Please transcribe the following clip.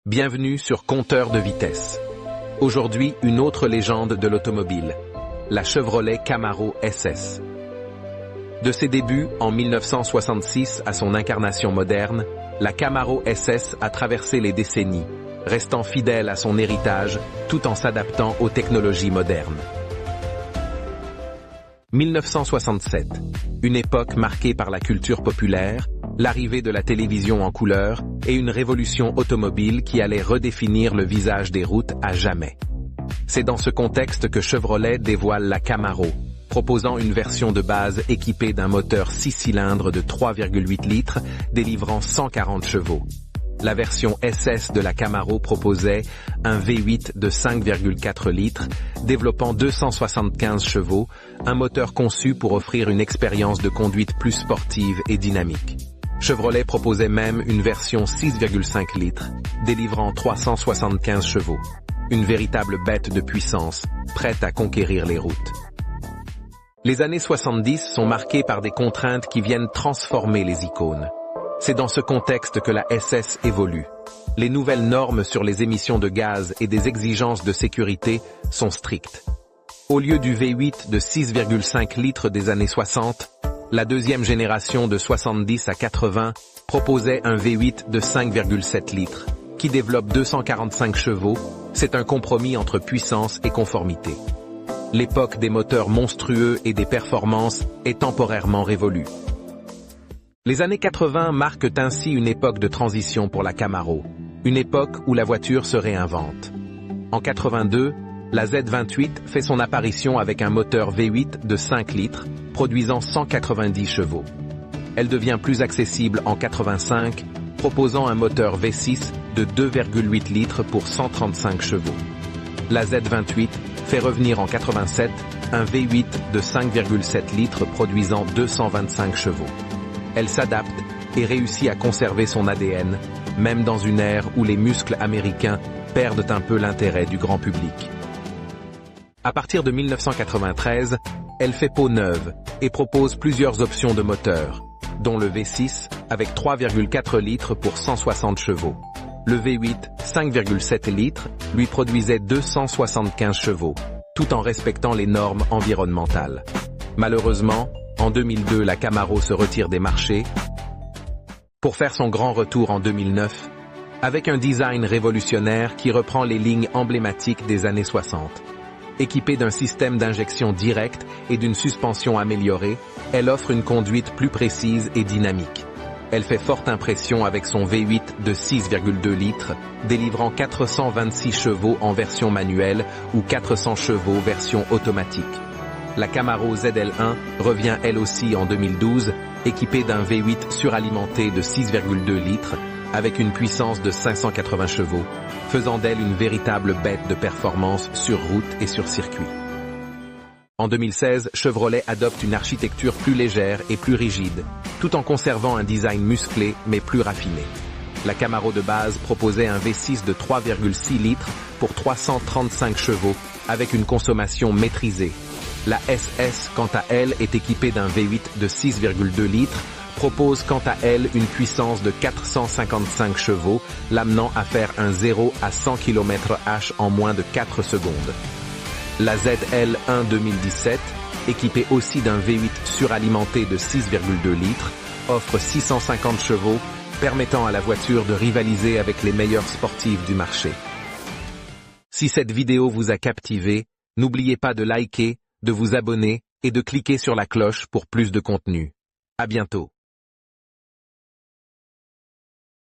Bienvenue sur Compteur de vitesse. Aujourd'hui, une autre légende de l'automobile, la Chevrolet Camaro SS. De ses débuts, en 1966 à son incarnation moderne, la Camaro SS a traversé les décennies, restant fidèle à son héritage tout en s'adaptant aux technologies modernes. 1967, une époque marquée par la culture populaire, l'arrivée de la télévision en couleur et une révolution automobile qui allait redéfinir le visage des routes à jamais. C'est dans ce contexte que Chevrolet dévoile la Camaro, proposant une version de base équipée d'un moteur 6 cylindres de 3,8 litres, délivrant 140 chevaux. La version SS de la Camaro proposait un V8 de 5,4 litres, développant 275 chevaux, un moteur conçu pour offrir une expérience de conduite plus sportive et dynamique. Chevrolet proposait même une version 6,5 litres, délivrant 375 chevaux. Une véritable bête de puissance, prête à conquérir les routes. Les années 70 sont marquées par des contraintes qui viennent transformer les icônes. C'est dans ce contexte que la SS évolue. Les nouvelles normes sur les émissions de gaz et des exigences de sécurité sont strictes. Au lieu du V8 de 6,5 litres des années 60, la deuxième génération de 70 à 80 proposait un V8 de 5,7 litres, qui développe 245 chevaux. C'est un compromis entre puissance et conformité. L'époque des moteurs monstrueux et des performances est temporairement révolue. Les années 80 marquent ainsi une époque de transition pour la Camaro, une époque où la voiture se réinvente. En 82, la Z28 fait son apparition avec un moteur V8 de 5 litres, produisant 190 chevaux. Elle devient plus accessible en 85, proposant un moteur V6 de 2,8 litres pour 135 chevaux. La Z28 fait revenir en 87 un V8 de 5,7 litres produisant 225 chevaux. Elle s'adapte et réussit à conserver son ADN, même dans une ère où les muscles américains perdent un peu l'intérêt du grand public. À partir de 1993, elle fait peau neuve et propose plusieurs options de moteur, dont le V6 avec 3,4 litres pour 160 chevaux. Le V8 5,7 litres lui produisait 275 chevaux, tout en respectant les normes environnementales. Malheureusement, en 2002, la Camaro se retire des marchés pour faire son grand retour en 2009, avec un design révolutionnaire qui reprend les lignes emblématiques des années 60. Équipée d'un système d'injection direct et d'une suspension améliorée, elle offre une conduite plus précise et dynamique. Elle fait forte impression avec son V8 de 6,2 litres, délivrant 426 chevaux en version manuelle ou 400 chevaux version automatique. La Camaro ZL1 revient elle aussi en 2012, équipée d'un V8 suralimenté de 6,2 litres, avec une puissance de 580 chevaux, faisant d'elle une véritable bête de performance sur route et sur circuit. En 2016, Chevrolet adopte une architecture plus légère et plus rigide, tout en conservant un design musclé mais plus raffiné. La Camaro de base proposait un V6 de 3,6 litres pour 335 chevaux, avec une consommation maîtrisée. La SS, quant à elle, est équipée d'un V8 de 6,2 litres, propose quant à elle une puissance de 455 chevaux, l'amenant à faire un 0 à 100 km/h en moins de 4 secondes. La ZL1 2017, équipée aussi d'un V8 suralimenté de 6,2 litres, offre 650 chevaux, permettant à la voiture de rivaliser avec les meilleurs sportifs du marché. Si cette vidéo vous a captivé, n'oubliez pas de liker, de vous abonner et de cliquer sur la cloche pour plus de contenu. À bientôt.